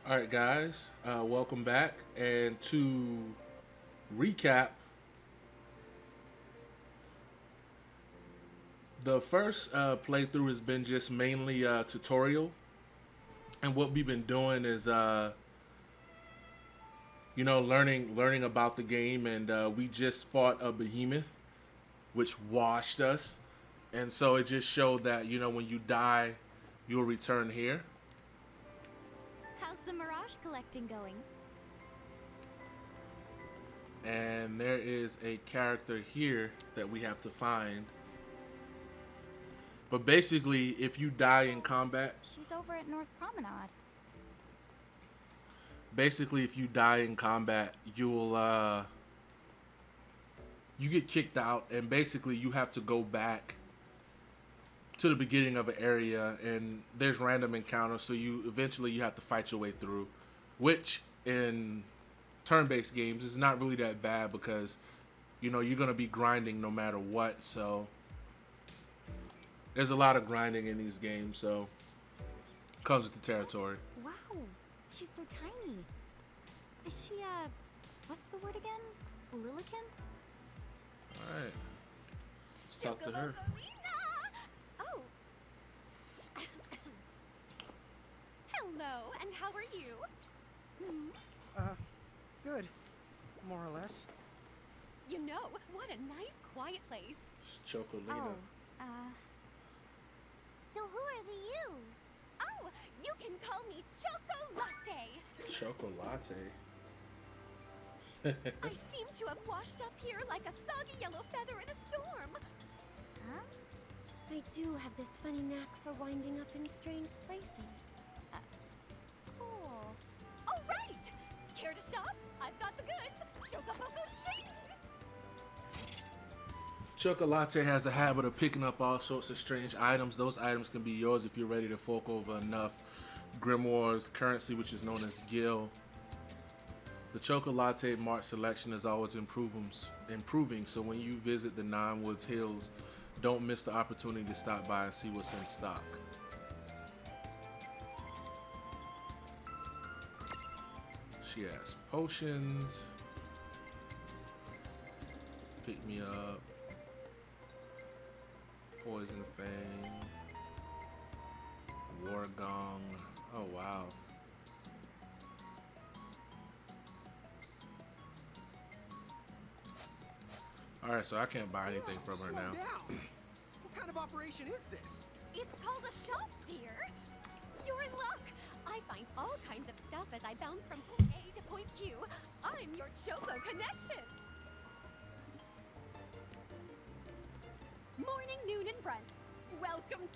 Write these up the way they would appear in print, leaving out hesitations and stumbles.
All right, guys, welcome back. And to recap, the first playthrough has been just mainly tutorial, and what we've been doing is, learning about the game, and we just fought a behemoth, which washed us, and so it just showed that when you die, you'll return here. How's the mirage collecting going? And there is a character here that we have to find. But basically, if you die in combat, She's over at North Promenade. you'll you get kicked out, and basically you have to go back to the beginning of an area, and there's random encounters, so you have to fight your way through, which in turn-based games is not really that bad because you're gonna be grinding no matter what. So there's a lot of grinding in these games, so it comes with the territory. Wow, she's so tiny. Is she, what's the word again? Lilikin? All right, let's talk to her. Oh. Hello, and how are you? Good. More or less. You know, what a nice, quiet place. It's Chocolina. So who are the you? Oh, you can call me Chocolate. Chocolate. I seem to have washed up here like a soggy yellow feather in a storm. Huh? I do have this funny knack for winding up in strange places. Cool. All right. Care to shop? I've got the goods. Chocoboco ching. Chocolate has a habit of picking up all sorts of strange items. Those items can be yours if you're ready to fork over enough Grimoire's currency, which is known as Gil. The Chocolate Mart selection is always improving, so when you visit the Nine Woods Hills, don't miss the opportunity to stop by and see what's in stock. She has potions. Pick me up. Poison Fang. War Gong. Oh wow. Alright, so I can't buy anything from her now. What kind of operation is this? It's called a shop, dear. You're in luck. I find all kinds of stuff as I bounce from point A to point Q. I'm your Choco connection. Morning, noon, and brunch. Welcome.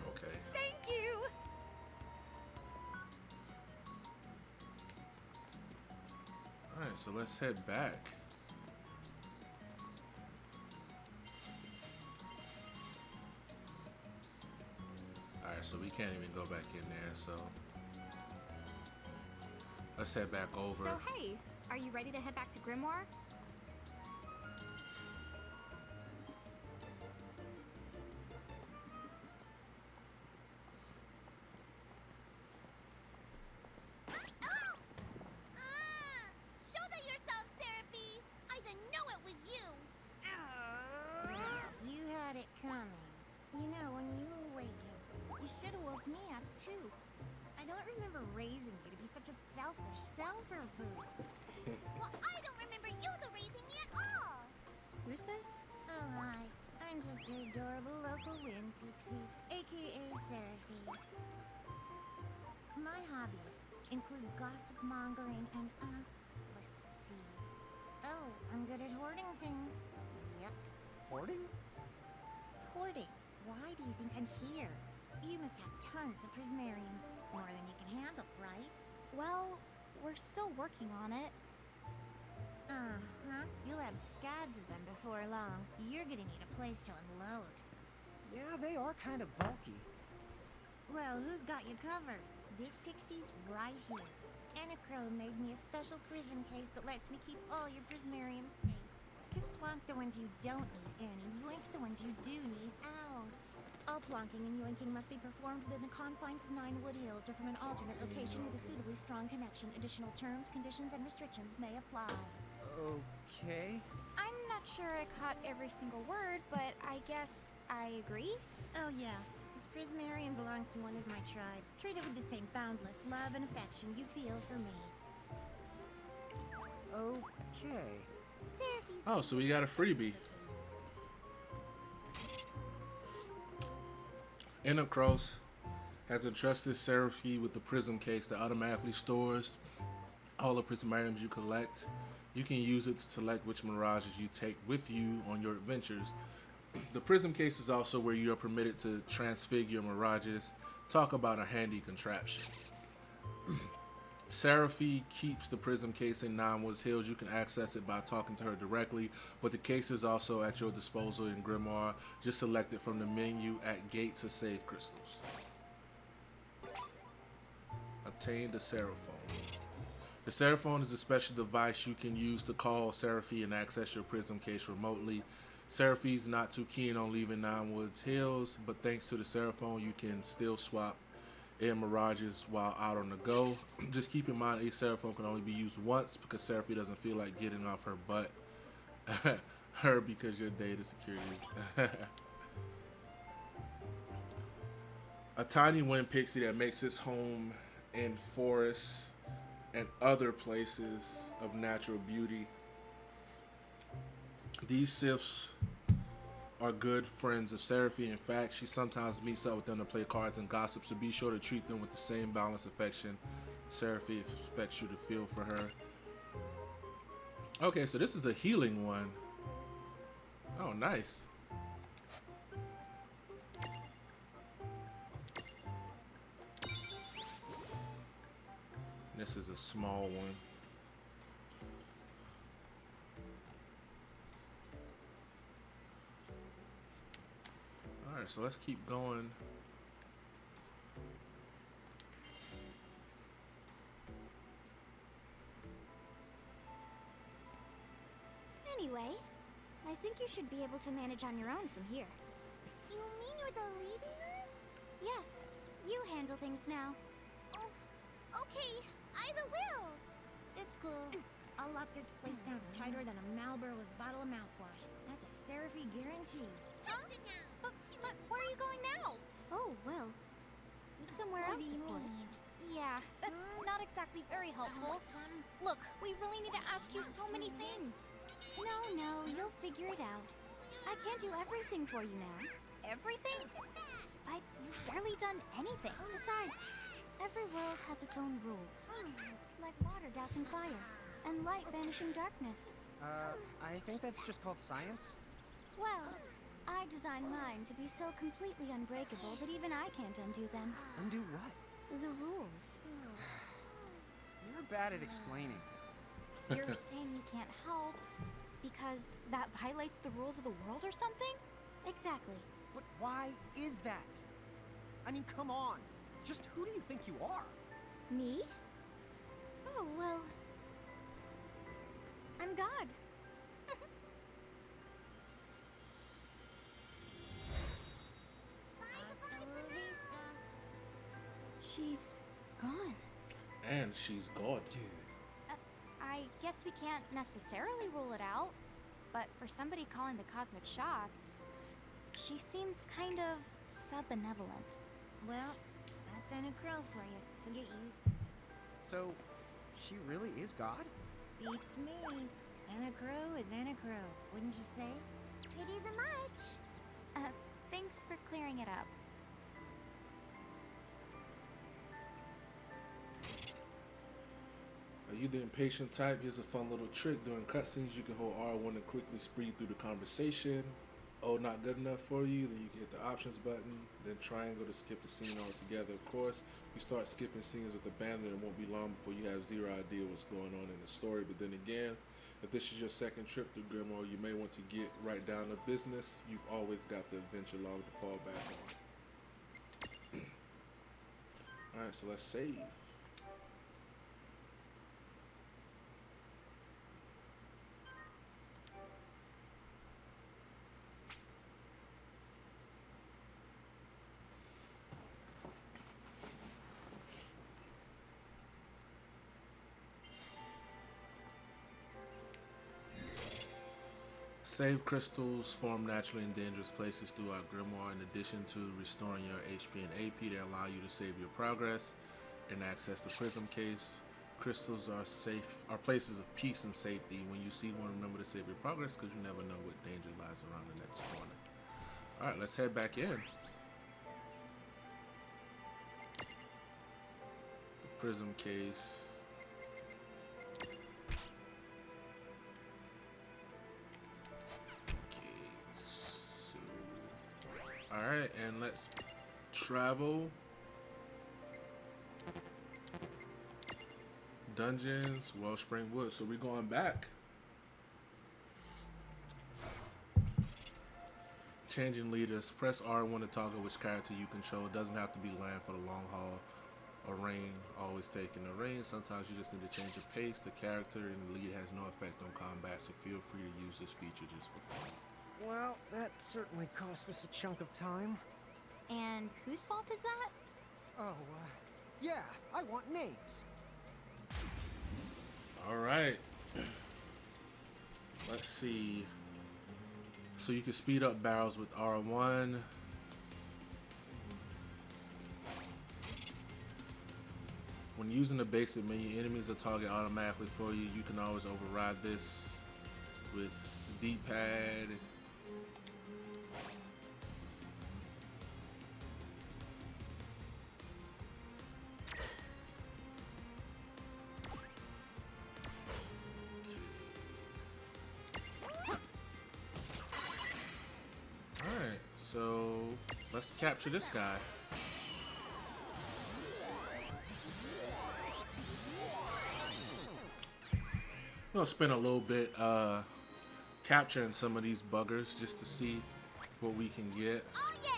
Okay. Thank you. Alright, so let's head back. Alright, so we can't even go back in there, so let's head back over. So hey, are you ready to head back to Grymoire? You had it coming. You know, when you awakened, you should have woke me up too. I don't remember raising you to be such a selfish self-poo. Well, I don't remember you raising me at all. Who's this? Oh, hi. I'm just your adorable local wind pixie, aka Seraphine. My hobbies include gossip mongering and, let's see. Oh, I'm good at hoarding things. Yep. Hoarding? Hoarding. Why do you think I'm here? You must have tons of prismariums, more than you can handle, right? Well, we're still working on it. Uh-huh. You'll have scads of them before long. You're gonna need a place to unload. Yeah, they are kind of bulky. Well, who's got you covered? This pixie right here. Anachrome made me a special prism case that lets me keep all your prismariums safe. Just plonk the ones you don't need in and yoink the ones you do need out. All plonking and yoinking must be performed within the confines of 9 Wood Hills or from an alternate location with a suitably strong connection. Additional terms, conditions, and restrictions may apply. Okay. I'm not sure I caught every single word, but I guess I agree. Oh yeah, this Prismarian belongs to one of my tribe. Treat it with the same boundless love and affection you feel for me. Okay. Seraphi's Oh, so we got a freebie. Cross has entrusted Seraphi with the prism case that automatically stores all the prismariums you collect. You can use it to select which mirages you take with you on your adventures. The prism case is also where you are permitted to transfigure mirages. Talk about a handy contraption. Seraphi keeps the prism case in Nine Woods Hills. You can access it by talking to her directly, but the case is also at your disposal in Grymoire. Just select it from the menu at Gates of Save Crystals. Obtain the Seraphone. The Seraphone is a special device you can use to call Seraphi and access your prism case remotely. Seraphi's not too keen on leaving Nine Woods Hills, but thanks to the Seraphone, you can still swap in mirages while out on the go. Just keep in mind a Seraphone can only be used once because Seraphi doesn't feel like getting off her butt. Her because your data security. A tiny wind pixie that makes its home in forests and other places of natural beauty. These sylphs are good friends of Seraphi. In fact, she sometimes meets up with them to play cards and gossip, so be sure to treat them with the same balanced affection Seraphi expects you to feel for her. Okay, so this is a healing one. Oh, nice. This is a small one. Alright, so let's keep going. Anyway, I think you should be able to manage on your own from here. You mean you're the leading us? Yes, you handle things now. Oh, okay. Either will. It's cool. I'll lock this place down tighter than a Marlboro's bottle of mouthwash. That's a Seraphi guarantee. Huh? But where are you going now? Oh, well, somewhere What else, do you of course. mean? Yeah, that's not exactly very helpful. Look, we really need to ask you so many things. No, you'll figure it out. I can't do everything for you now. Everything? But you've barely done anything. Besides, every world has its own rules. Like water dousing fire, and light banishing darkness. I think that's just called science. Well, I designed mine to be so completely unbreakable that even I can't undo them. Undo what? The rules. You're bad at explaining. You're saying you can't help because that violates the rules of the world or something? Exactly. But why is that? I mean, come on. Just who do you think you are? Me? Oh, well, I'm God. She's gone. And she's God. Dude. I guess we can't necessarily rule it out, but for somebody calling the cosmic shots, she seems kind of sub-benevolent. Well, that's Anna Crow for you, so get used. So, she really is God? Beats me. Anna Crow is Anna Crow, wouldn't you say? Pretty the much. Thanks for clearing it up. Are you the impatient type? Here's a fun little trick. During cutscenes, you can hold R1 and quickly speed through the conversation. Oh, not good enough for you? Then you can hit the options button, then triangle to skip the scene altogether. Of course, if you start skipping scenes with abandon, it won't be long before you have zero idea what's going on in the story. But then again, if this is your second trip through Grymoire, you may want to get right down to business. You've always got the adventure log to fall back on. Alright, so let's save. Save crystals form naturally in dangerous places throughout Grymoire, in addition to restoring your HP and AP. They allow you to save your progress and access the prism case. Crystals are places of peace and safety. When you see one, remember to save your progress because you never know what danger lies around the next corner. Alright, let's head back in. The prism case. Alright, and let's travel. Dungeons, Wellspring Woods. So we're going back. Changing leaders. Press R1 to toggle which character you control. It doesn't have to be Lann for the long haul or Reynn. Always taking the reign. Sometimes you just need to change your pace. The character and the lead has no effect on combat, so feel free to use this feature just for fun. Well, that certainly cost us a chunk of time. And whose fault is that? Oh, yeah, I want names. Alright. Let's see. So you can speed up barrels with R1. When using the basic menu, enemies are target automatically for you. You can always override this with D-pad. Alright, so let's capture this guy. I'm gonna spend a little bit capturing some of these buggers just to see what we can get. Oh yeah!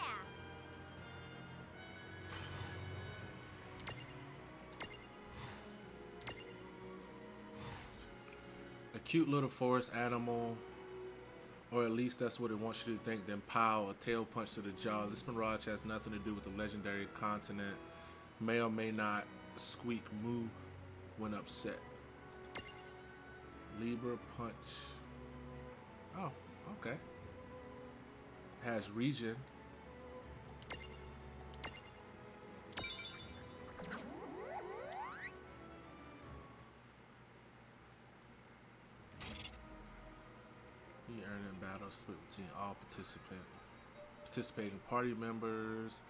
A cute little forest animal, or at least that's what it wants you to think, then pow, a tail punch to the jaw. This mirage has nothing to do with the legendary continent. May or may not squeak moo when upset. Libra punch. Oh, okay. Has region. You earn in battle split between all participating party members.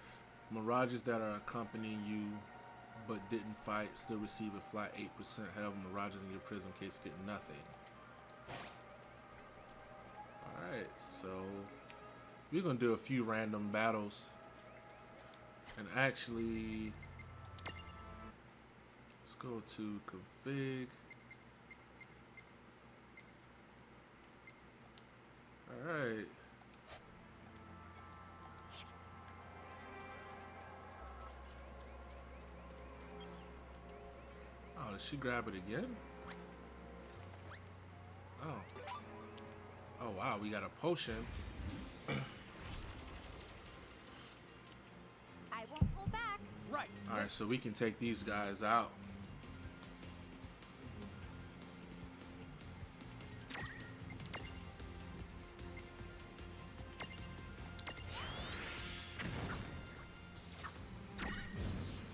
Mirages that are accompanying you but didn't fight still receive a flat 8%. However, mirages in your prism case get nothing. Alright, so we're gonna do a few random battles. And actually, let's go to config. Alright. Oh, did she grab it again? Oh. Oh wow, we got a potion. I won't pull back. Right. Alright, so we can take these guys out.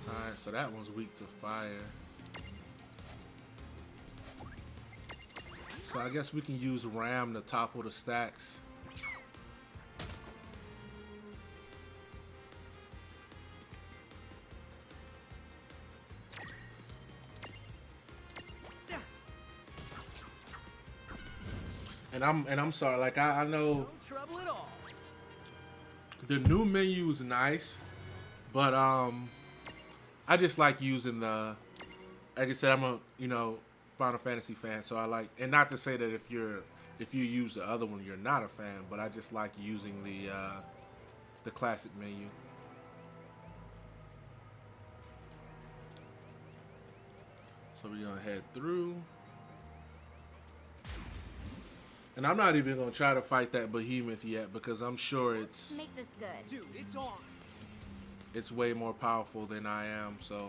Alright, so that one's weak to fire. So I guess we can use Ram to topple the stacks. And I'm sorry, like I know No trouble at all. the new menu is nice, but I just like using the, like I said, I'm a Final Fantasy fan, so I like, and not to say that if you use the other one you're not a fan, but I just like using the classic menu. So we're gonna head through, and I'm not even gonna try to fight that behemoth yet because I'm sure it's Make this good. Dude, it's on. it's way more powerful than I am, so.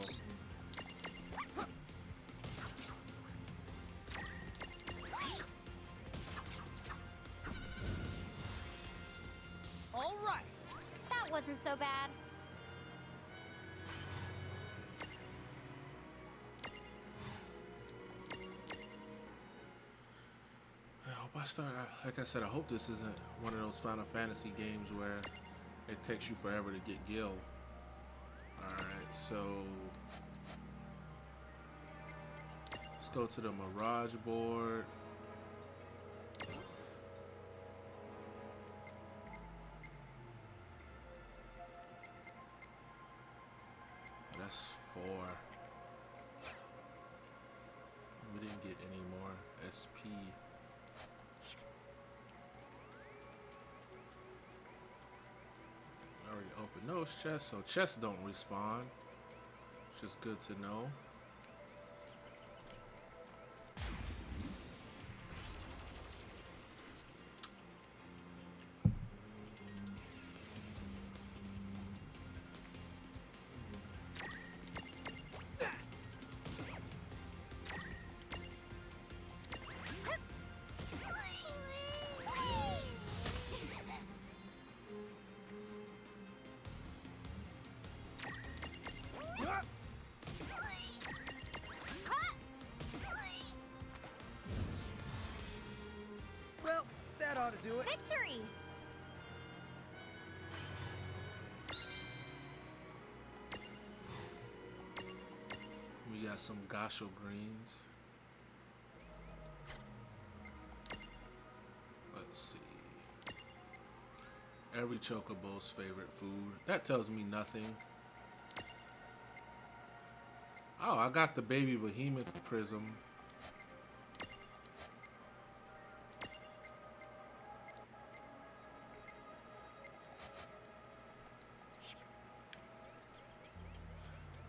isn't so bad. I hope I start. Like I said, I hope this isn't one of those Final Fantasy games where it takes you forever to get Gil. Alright, so let's go to the Mirage board. That's 4. We didn't get any more SP. I already opened those chests, so chests don't respawn, which is good to know. Well, that ought to do it. Victory! We got some Gasho greens. Let's see. Every Chocobo's favorite food. That tells me nothing. Oh, I got the baby behemoth prism.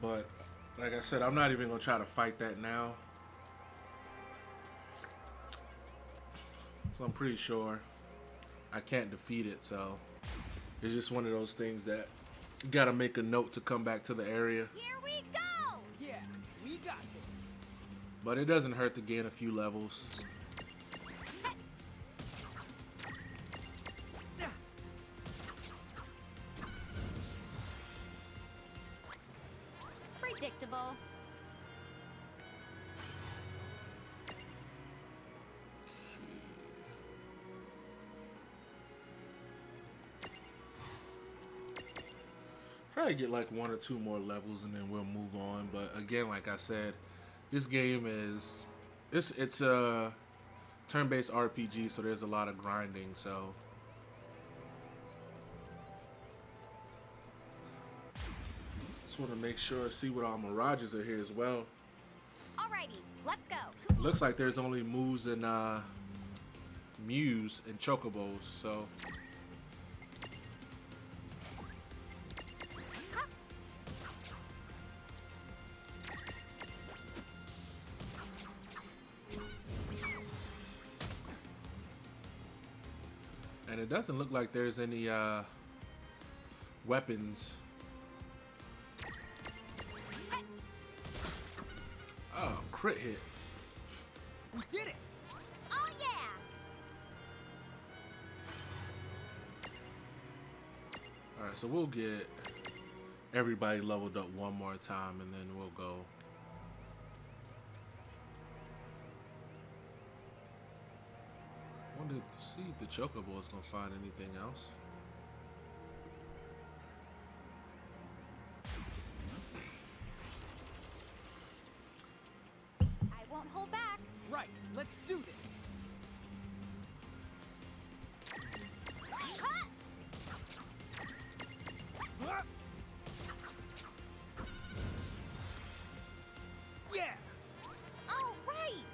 But like I said, I'm not even gonna try to fight that now. So I'm pretty sure I can't defeat it, so it's just one of those things that you gotta make a note to come back to the area. Here we go! Yeah, we got this. But it doesn't hurt to gain a few levels. Predictable. Probably get like 1 or 2 more levels and then we'll move on. But again, like I said, this game is it's a turn-based RPG, so there's a lot of grinding. So just want to make sure, see what all mirages are here as well. Alrighty, let's go. Looks like there's only Moos and Mews and Chocobos, so and it doesn't look like there's any weapons. Oh, crit hit. We did it. Oh yeah! Alright, so we'll get everybody leveled up one more time and then we'll go. Wanted to see if the Chocobo is gonna find anything else. I won't hold back. Right, let's do this. Cut! Huh? Yeah. All right!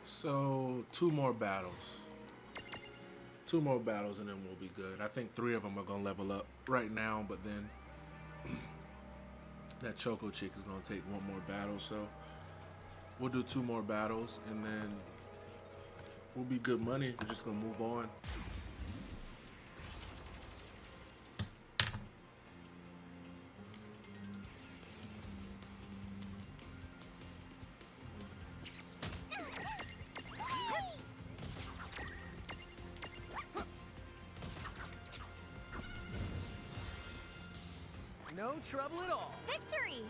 So 2 more battles. 2 more battles and then we'll be good. I think 3 of them are gonna level up right now, but then that Choco chick is gonna take 1 more battle, so we'll do 2 more battles and then we'll be good money. We're just gonna move on. No trouble at all. Victory!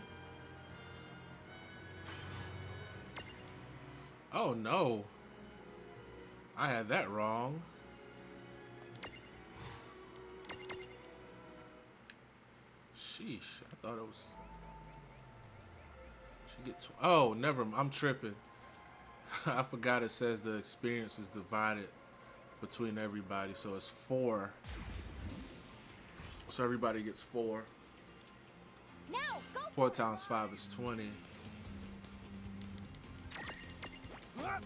Oh no. I had that wrong. Sheesh, I thought it was. She get oh, never. I'm tripping. I forgot it says the experience is divided between everybody, so it's 4. So everybody gets 4. Now, go 4 times 5 is 20. Ha!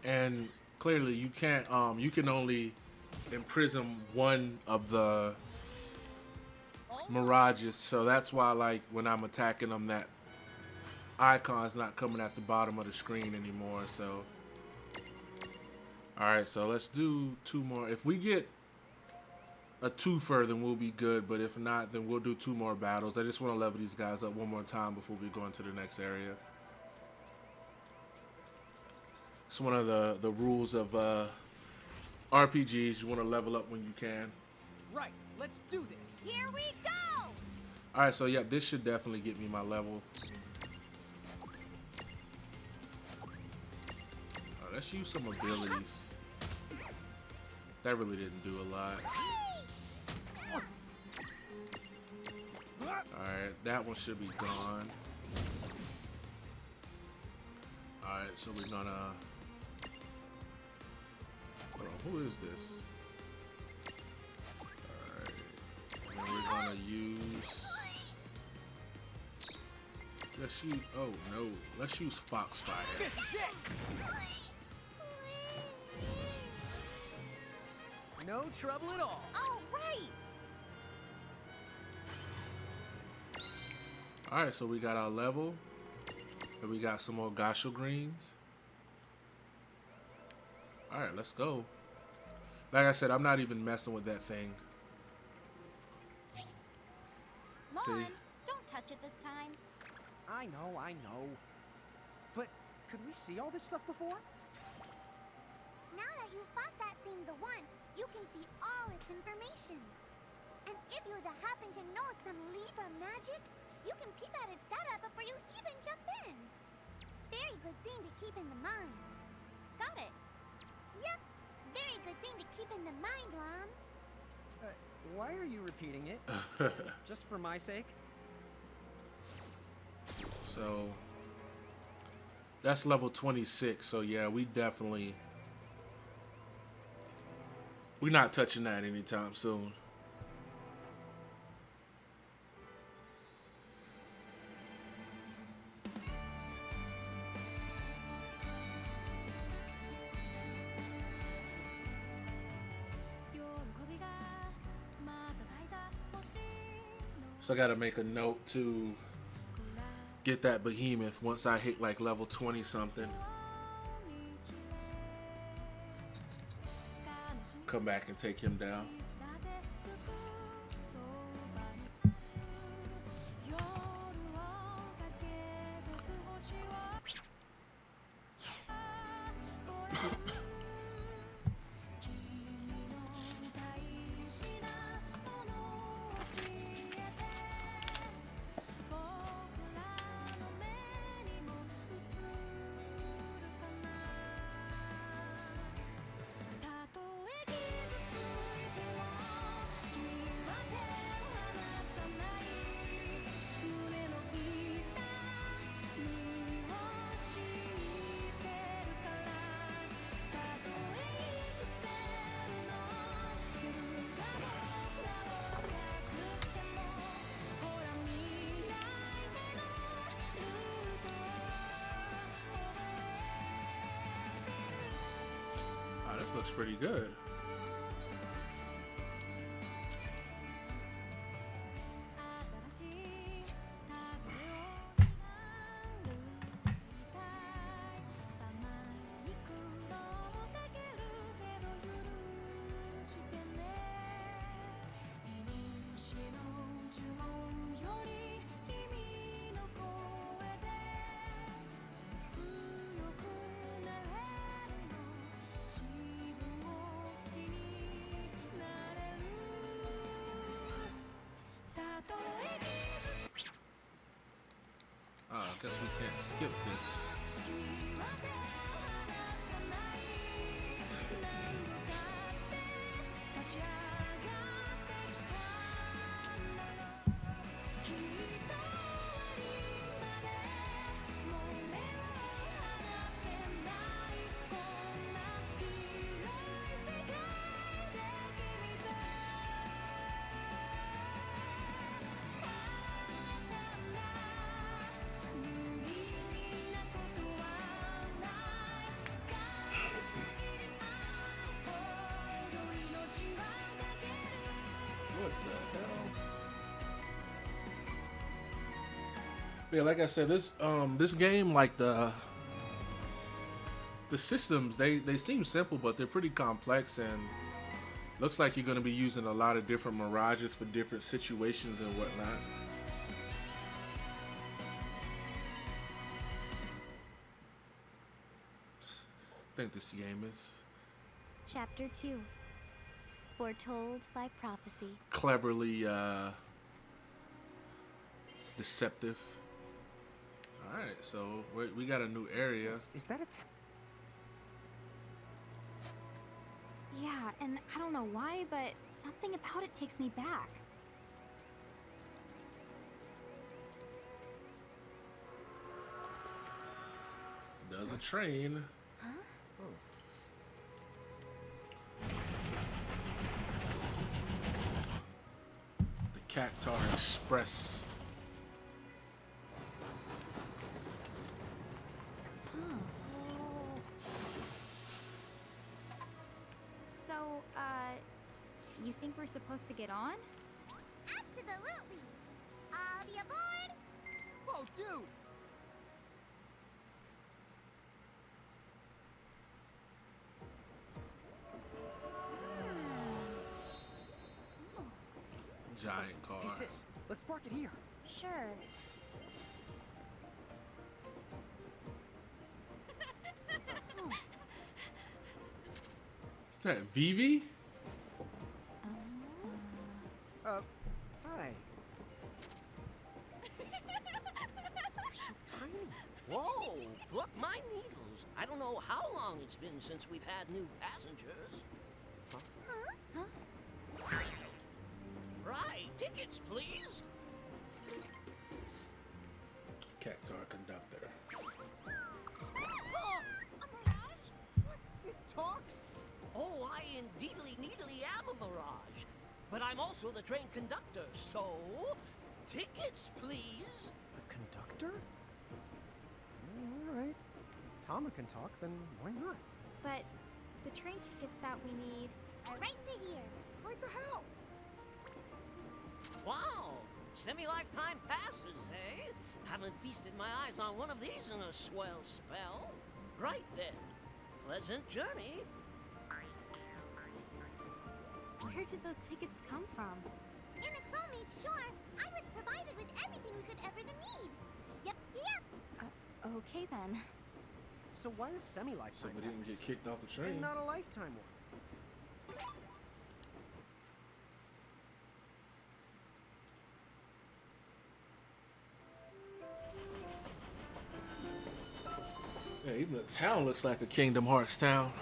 And clearly you can't you can only imprison one of the mirages, so that's why like when I'm attacking them that icon's not coming at the bottom of the screen anymore. So alright, so let's do 2 more. If we get a 2-fer, then we'll be good, but if not, then we'll do 2 more battles. I just want to level these guys up one more time before we go into the next area. It's one of the rules of RPGs. You want to level up when you can. Right, let's do this. Here we go! Alright, so yeah, this should definitely get me my level. Let's use some abilities. That really didn't do a lot. Alright, that one should be gone. Alright, so we're gonna... Hold on, who is this? Alright, and we're gonna use... Let's use... Oh no, let's use Foxfire. This is it! No trouble at all. All right! Alright, so we got our level. And we got some more Gasho greens. Alright, let's go. Like I said, I'm not even messing with that thing. Lann, don't touch it this time. I know. But could we see all this stuff before? Now that you've fought that thing the once, you can see all its information. And if you happen to know some Libra magic, you can peep at its data before you even jump in. Very good thing to keep in the mind. Got it. Yep, very good thing to keep in the mind, Lann. Why are you repeating it? Just for my sake? So that's level 26. So yeah, we definitely... We're not touching that anytime soon. So I gotta make a note to get that behemoth once I hit like level 20 something. Come back and take him down. This looks pretty good. Guess we can't skip this. What the hell? Yeah, like I said, this game, like the systems, they seem simple, but they're pretty complex, and looks like you're gonna be using a lot of different mirages for different situations and whatnot. I think this game is Chapter 2. Foretold by prophecy. cleverly deceptive. All right, so we got a new area. Is that a Yeah, and I don't know why, but something about it takes me back. Does a train. The Cactuar Express. So, you think we're supposed to get on? Absolutely. All be aboard. Whoa, dude! Giant car. Hey, sis, let's park it here. Sure. Is that Vivi? Hi. You're so tiny. Whoa, pluck my needles. I don't know how long it's been since we've had new passengers. Right, tickets, please. Cactuar conductor. Oh, A mirage? It talks? oh, I indeedly needly am a mirage. But I'm also the train conductor, so tickets, please. The conductor? All right. If Tama can talk, then why not? But the train tickets that we need. Are right here. Right the hell? Wow, semi-lifetime passes, eh? Haven't feasted my eyes on one of these in a swell spell. Right then, pleasant journey. Where did those tickets come from? In a chromate shore, I was provided with everything we could ever need. Yep, yep. Okay then. So why a So semi-lifetime we didn't pass? get kicked off the train. And not a lifetime one. Yeah, even the town looks like a Kingdom Hearts town.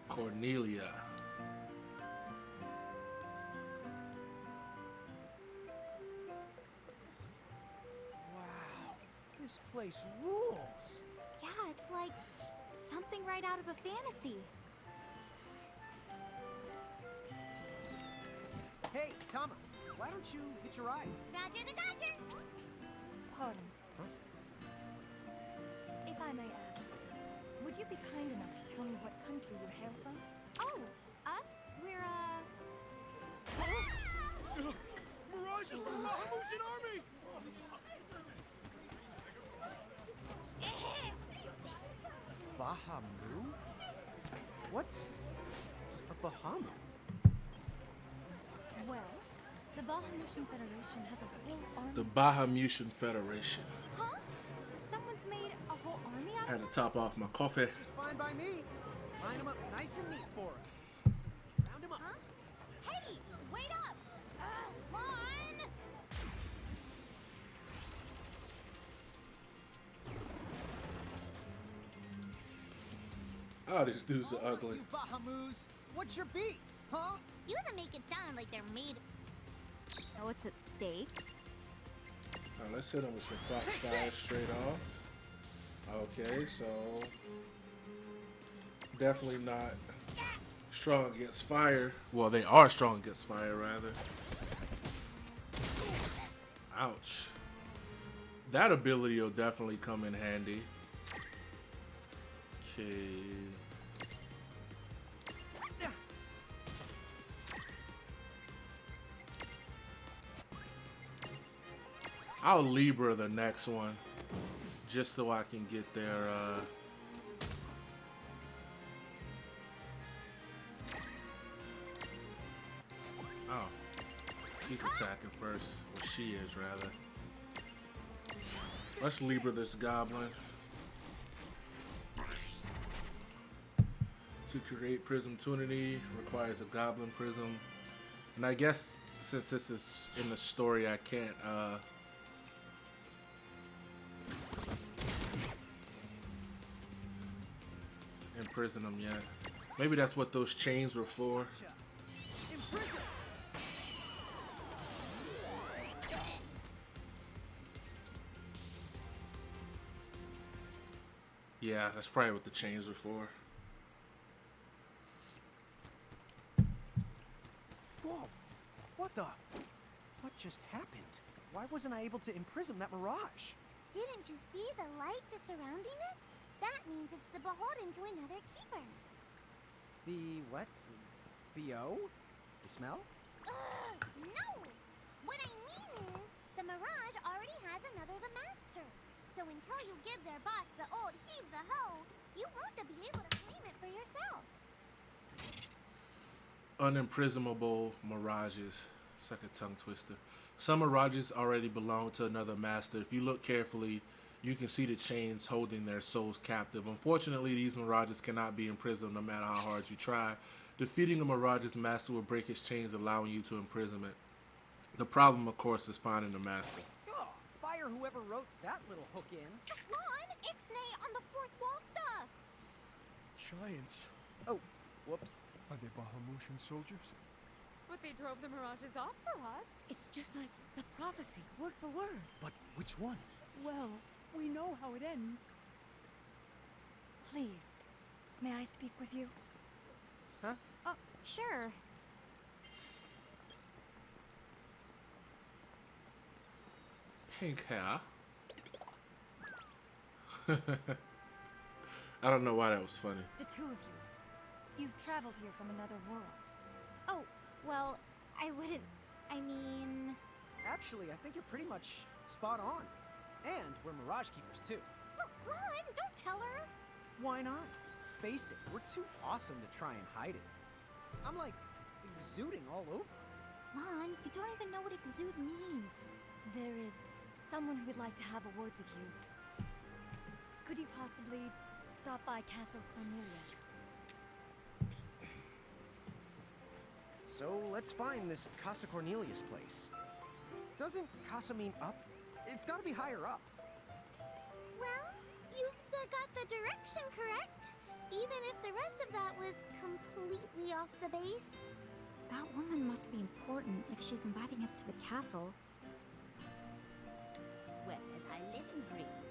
Cornelia. Wow, this place rules. Yeah, it's like something right out of a fantasy. Hey, Tama, why don't you hitch a ride? Roger the Dodger. Pardon. If I may ask, would you be kind enough to tell me what country you hail from? Oh, us? We're, mirages from the Mahamushin army! Bahamu? What's a Bahamu? Well, the Bahamutian Federation has a whole army. The Bahamutian Federation. Huh? Someone's made a whole army out Had of to top off my coffee. Just fine by me. Line them up nice and neat for us. So we can round them up. Huh? Hey, wait up! Lann! Oh, these dudes are ugly. You Bahamus, what's your beef, huh? You wanna make it sound like they're made. Know what's at stake? Alright, let's hit them with some foxfire straight off. Okay, so definitely not strong against fire. Well, they are strong against fire, rather. Ouch. That ability will definitely come in handy. Okay. I'll Libra the next one, just so I can get their, oh, he's attacking first, or she is, rather. Let's Libra this goblin. To create Prism Tunity requires a Goblin Prism. And I guess since this is in the story, I can't, imprison them yet. Maybe that's what those chains were for. Imprison! Yeah, that's probably what the chains were for. Whoa! What the? What just happened? Why wasn't I able to imprison that mirage? Didn't you see the light that's surrounding it? That means it's the beholden to another keeper. The what? The O? The smell? No! What I mean is, the mirage already has another the master. So until you give their boss the old heave the ho, you won't be able to claim it for yourself. Unimprisonable mirages. It's like a tongue twister. Some mirages already belong to another master. If you look carefully, you can see the chains holding their souls captive. Unfortunately, these mirages cannot be imprisoned no matter how hard you try. Defeating a mirage's master will break his chains, allowing you to imprison it. The problem, of course, is finding the master. Oh, fire whoever wrote that little hook in. Lann, Ixnay on the fourth wall stuff! Giants. Oh, whoops. Are they Bahamutian soldiers? But they drove the mirages off for us. It's just like the prophecy, word for word. But which one? Well, we know how it ends. Please, may I speak with you? Huh? Oh, sure. Pink hair. I don't know why that was funny. The two of you. You've traveled here from another world. Oh, well, I wouldn't. I mean. Actually, I think you're pretty much spot on. And we're Mirage Keepers, too. Lann, don't tell her! Why not? Face it, we're too awesome to try and hide it. I'm like exuding all over. Lann, you don't even know what exude means. There is someone who would like to have a word with you. Could you possibly stop by Castle Cornelia? So let's find this Casa Cornelius place. Doesn't Casa mean up? It's gotta be higher up. Well, you've got the direction correct. Even if the rest of that was completely off the base. That woman must be important if she's inviting us to the castle. Well, as I live and breathe,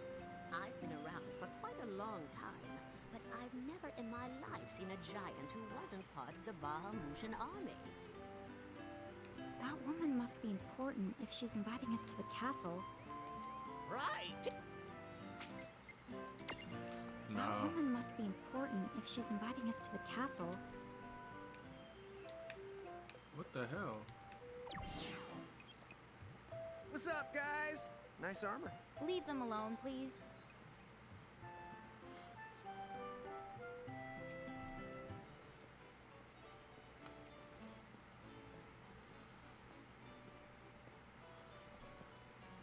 I've been around for quite a long time, but I've never in my life seen a giant who wasn't part of the Bahamutian army. That woman must be important if she's inviting us to the castle. Right! That No. woman must be important if she's inviting us to the castle. What the hell? guys. Nice armor. Leave them alone, please.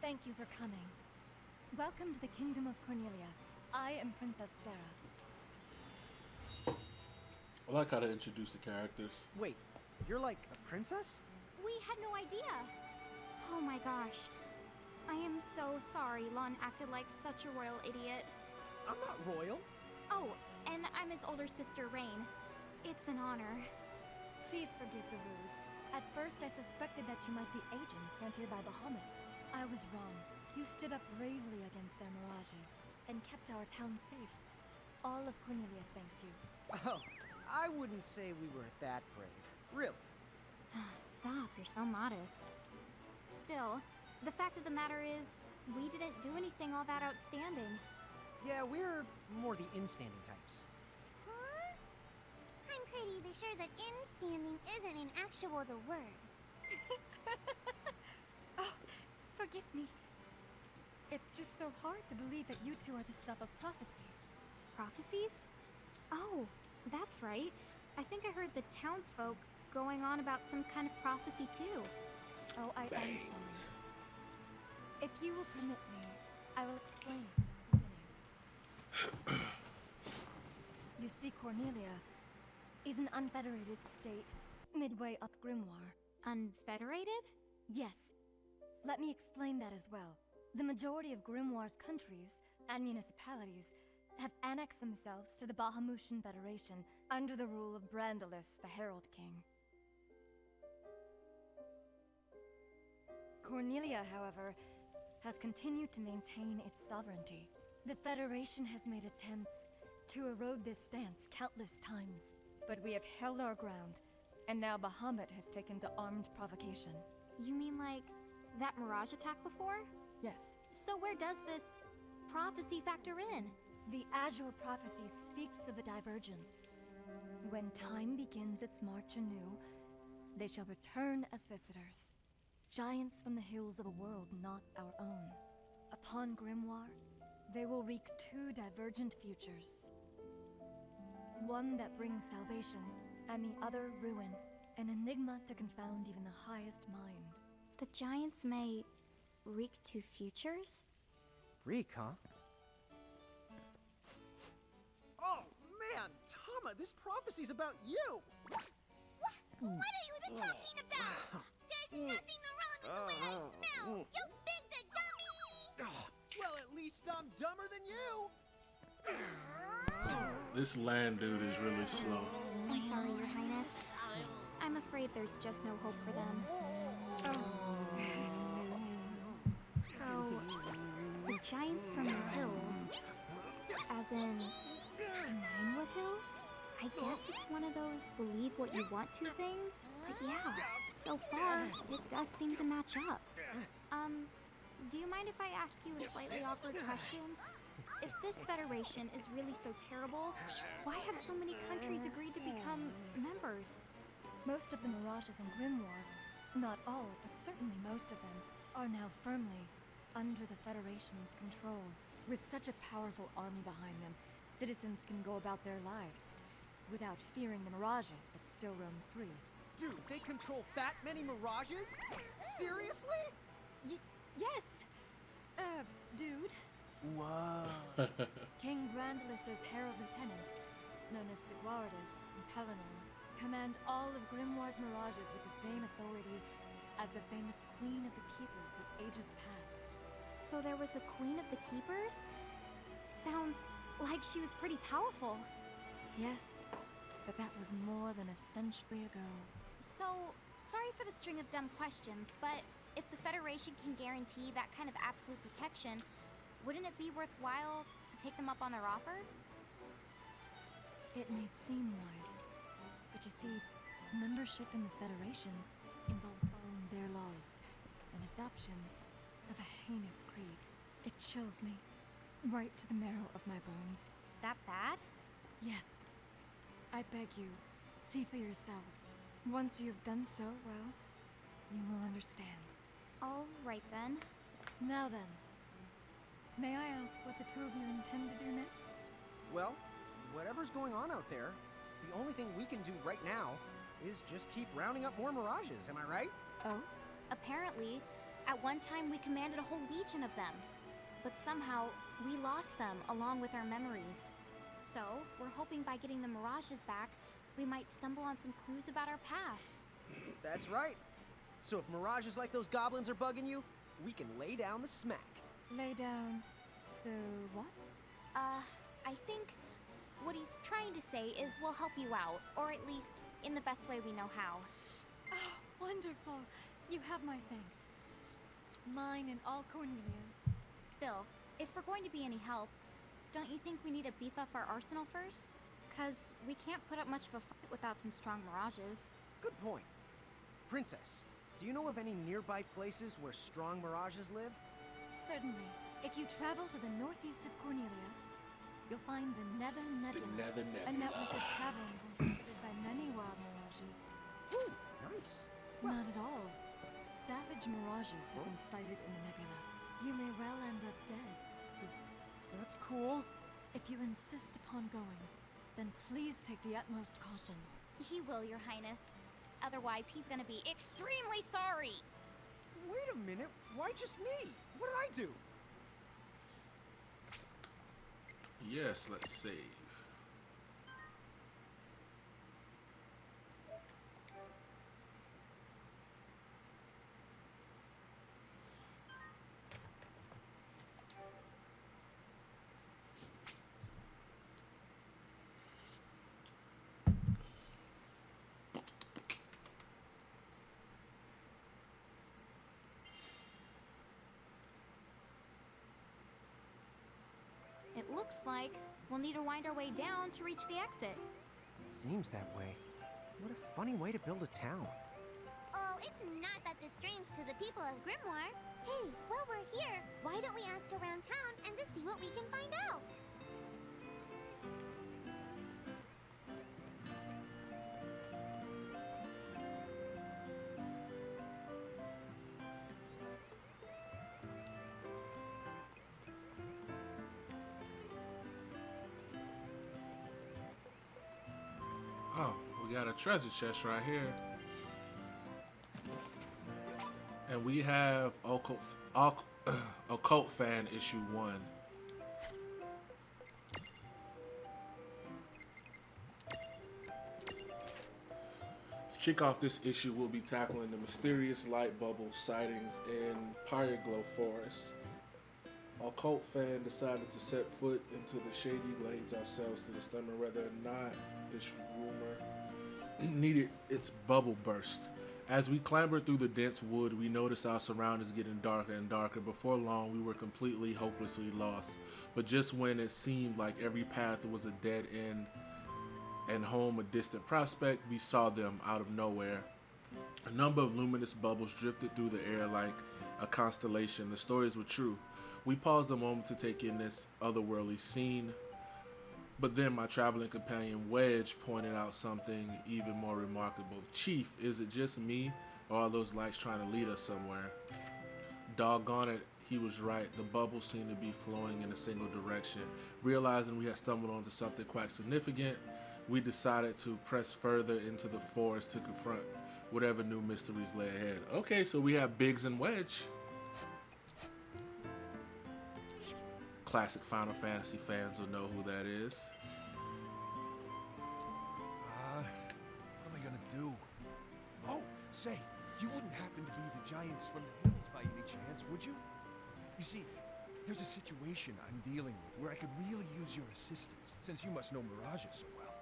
Thank you for coming. Welcome to the Kingdom of Cornelia. I am Princess Sarah. I like how they introduce the characters. Wait, you're like a princess? We had no idea. Oh my gosh. I am so sorry Lon acted like such a royal idiot. I'm not royal. Oh, and I'm his older sister, Reynn. It's an honor. Please forgive the ruse. At first I suspected that you might be agents sent here by Bahamut. I was wrong. You stood up bravely against their mirages and kept our town safe. All of Cornelia thanks you. Oh, I wouldn't say we were that brave. Really. Stop, you're so modest. Still, the fact of the matter is, we didn't do anything all that outstanding. Yeah, we're more the in-standing types. Huh? I'm pretty sure that in-standing isn't in actual the word. Oh, forgive me. It's just so hard to believe that you two are the stuff of prophecies. Prophecies? Oh, that's right. I think I heard the townsfolk going on about some kind of prophecy too. Oh, I am Bangs. sorry. If you will permit me, I will explain from the beginning. You see, Cornelia is an unfederated state midway up Grymoire. Unfederated? Yes. Let me explain that as well. The majority of Grimoire's countries and municipalities have annexed themselves to the Bahamutian Federation under the rule of Brandalis, the Herald King. Cornelia, however, has continued to maintain its sovereignty. The Federation has made attempts to erode this stance countless times, but we have held our ground, and now Bahamut has taken to armed provocation. You mean like that mirage attack before? Yes. So where does this prophecy factor in? The Azure Prophecy speaks of a divergence. When time begins its march anew, they shall return as visitors. Giants from the hills of a world not our own. Upon Grymoire, they will wreak two divergent futures. One that brings salvation, and the other ruin. An enigma to confound even the highest mind. The giants may wreak two futures? Reek, huh? Oh, man! Tama, this prophecy's about you! What are you even talking about? There's nothing wrong with the way I smell! You big the dummy! Well, at least I'm dumber than you! This Lann dude is really slow. I'm sorry, Your Highness. I'm afraid there's just no hope for them. So, the giants from the hills, as in Ninewood Hills? I guess it's one of those believe what you want to things. But yeah, so far, it does seem to match up. Do you mind if I ask you a slightly awkward question? If this federation is really so terrible, why have so many countries agreed to become members? Most of the mirages in Grimoire, not all, but certainly most of them, are now firmly under the Federation's control. With such a powerful army behind them, citizens can go about their lives without fearing the mirages that still roam free. Dude, they control that many mirages? Seriously? Yes! Dude. Whoa. King Brandalis' herald lieutenants, known as Sigwaridas and Pelennor, command all of Grimoire's mirages with the same authority as the famous Queen of the Keepers of ages past. So there was a Queen of the Keepers? Sounds like she was pretty powerful. Yes, but that was more than a century ago. So, sorry for the string of dumb questions, but if the Federation can guarantee that kind of absolute protection, wouldn't it be worthwhile to take them up on their offer? It may seem wise, but you see, membership in the Federation involves following their laws, and adoption of a heinous creed. It chills me, right to the marrow of my bones. That bad? Yes. I beg you, see for yourselves. Once you have done so, well, you will understand. All right then. Now then, may I ask what the two of you intend to do next? Well, whatever's going on out there, the only thing we can do right now is just keep rounding up more mirages, am I right? Oh? Apparently, at one time we commanded a whole legion of them. But somehow, we lost them along with our memories. So, we're hoping by getting the mirages back, we might stumble on some clues about our past. That's right. So if mirages like those goblins are bugging you, we can lay down the smack. Lay down the what? I think what he's trying to say is we'll help you out, or at least in the best way we know how. Oh, wonderful. You have my thanks. Mine and all Cornelia's. Still, if we're going to be any help, don't you think we need to beef up our arsenal first? 'Cause we can't put up much of a fight without some strong mirages. Good point. Princess, do you know of any nearby places where strong mirages live? Certainly. If you travel to the northeast of Cornelia, you'll find the Nether Nebula, a network of caverns inhabited by many wild mirages. Ooh, nice. Not at all. Savage mirages have been sighted in the nebula. You may well end up dead. That's cool. If you insist upon going, then please take the utmost caution. He will, Your Highness. Otherwise, he's gonna be extremely sorry. Wait a minute, why just me? What did I do? Yes, let's save. It looks like we'll need to wind our way down to reach the exit. Seems that way. What a funny way to build a town. Oh, it's not that this strange to the people of Grymoire. Hey, while we're here, why don't we ask around town and to see what we can find out? Oh, we got a treasure chest right here. And we have Occult Fan issue 1. To kick off this issue, we'll be tackling the mysterious light bubble sightings in Pyreglow Forest. Occult Fan decided to set foot into the shady glades ourselves to determine whether or not this rumor needed its bubble burst. As we clambered through the dense wood, we noticed our surroundings getting darker and darker. Before long, we were completely, hopelessly lost. But just when it seemed like every path was a dead end and home a distant prospect, we saw them out of nowhere. A number of luminous bubbles drifted through the air like a constellation. The stories were true. We paused a moment to take in this otherworldly scene. But then my traveling companion Wedge pointed out something even more remarkable. Chief, is it just me, or are those lights trying to lead us somewhere? Doggone it, he was right. The bubbles seemed to be flowing in a single direction. Realizing we had stumbled onto something quite significant, we decided to press further into the forest to confront whatever new mysteries lay ahead. Okay, so we have Biggs and Wedge. Classic Final Fantasy fans will know who that is. What am I gonna do? Oh, say, you wouldn't happen to be the Giants from the hills by any chance, would you? You see, there's a situation I'm dealing with where I could really use your assistance, since you must know mirages so well.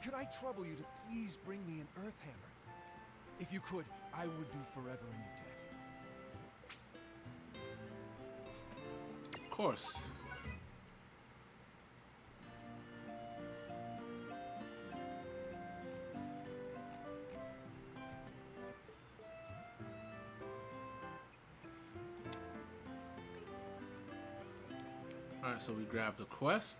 Could I trouble you to please bring me an Earth Hammer? If you could, I would be forever in your debt. Of course. Alright, so we grabbed the quest.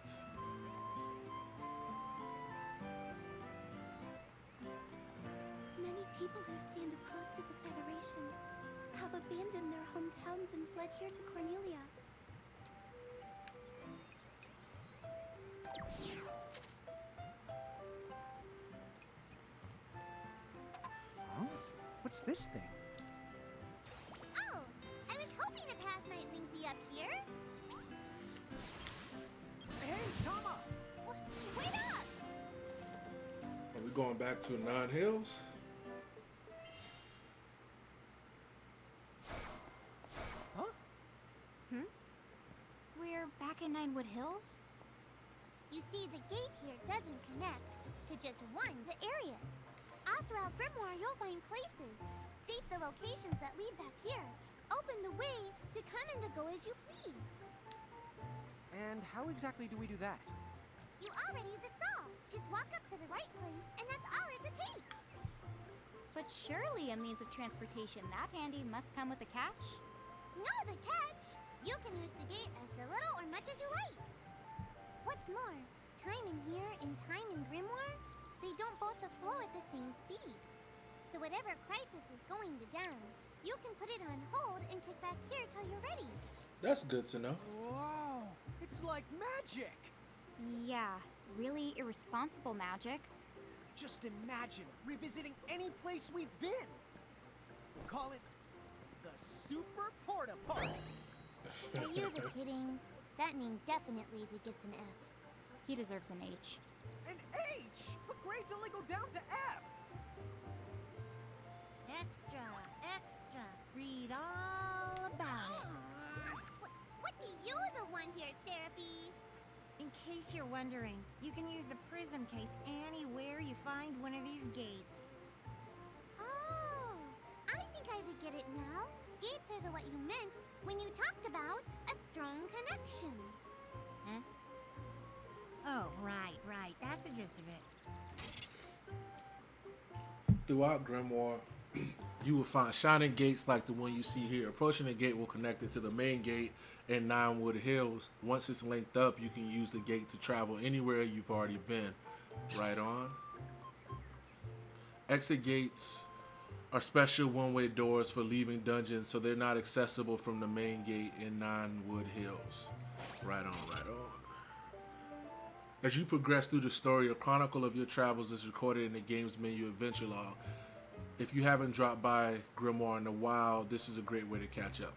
Many people who stand opposed to the Federation have have abandoned their hometowns and fled here to Cornelia. Huh? What's this thing? Oh, I was hoping a path might link thee up here. Hey, Tama! Wait up! Are we going back to Nine Hills? Huh? We're back in Ninewood Hills? You see, the gate here doesn't connect to just the area. All throughout Grymoire, you'll find places. Save the locations that lead back here. Open the way to come and to go as you please. And how exactly do we do that? You already saw. Just walk up to the right place, and that's all it takes. But surely a means of transportation that handy must come with a catch? No, the catch! You can use the gate as little or much as you like. What's more, time in here and time in Grymoire, they don't both flow at the same speed. So whatever crisis is going down, you can put it on hold and kick back here till you're ready. That's good to know. Whoa! It's like magic! Yeah, really irresponsible magic. Just imagine revisiting any place we've been. Call it the Super Porta Park. Are you kidding? That name definitely gets an F. He deserves an H. An H! But grades only go down to F! Extra, extra. Read all about it. What do you the one here, Serapi? In case you're wondering, you can use the prism case anywhere you find one of these gates. Oh, I think I would get it now. Gates are what you meant when you talked about a strong connection. Huh? Oh, right. That's the gist of it. Throughout Grymoire, you will find shining gates like the one you see here. Approaching the gate will connect it to the main gate in Ninewood Hills. Once it's linked up, you can use the gate to travel anywhere you've already been. Right on. Exit gates are special one-way doors for leaving dungeons, so they're not accessible from the main gate in Ninewood Hills. Right on. As you progress through the story, a chronicle of your travels is recorded in the game's menu adventure log. If you haven't dropped by Grymoire in a while, this is a great way to catch up.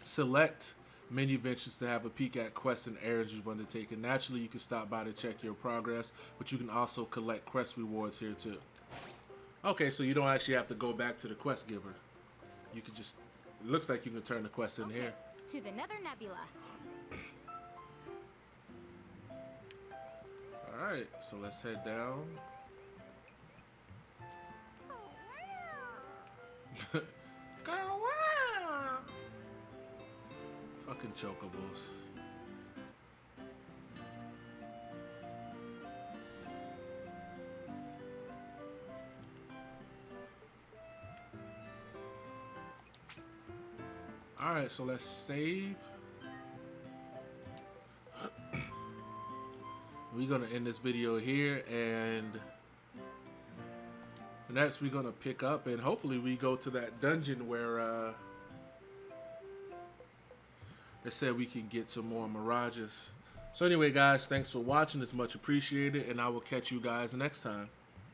Select menu adventures to have a peek at quests and errands you've undertaken. Naturally, you can stop by to check your progress, but you can also collect quest rewards here too. Okay, so you don't actually have to go back to the quest giver. You can just, it looks like you can turn the quest in here. To the Nether Nebula. Alright, so let's head down. Fucking chocobos. Alright, so let's save. We're gonna end this video here, and next we're gonna pick up and hopefully we go to that dungeon where they said we can get some more mirages. So anyway guys, thanks for watching. It's much appreciated, and I will catch you guys next time.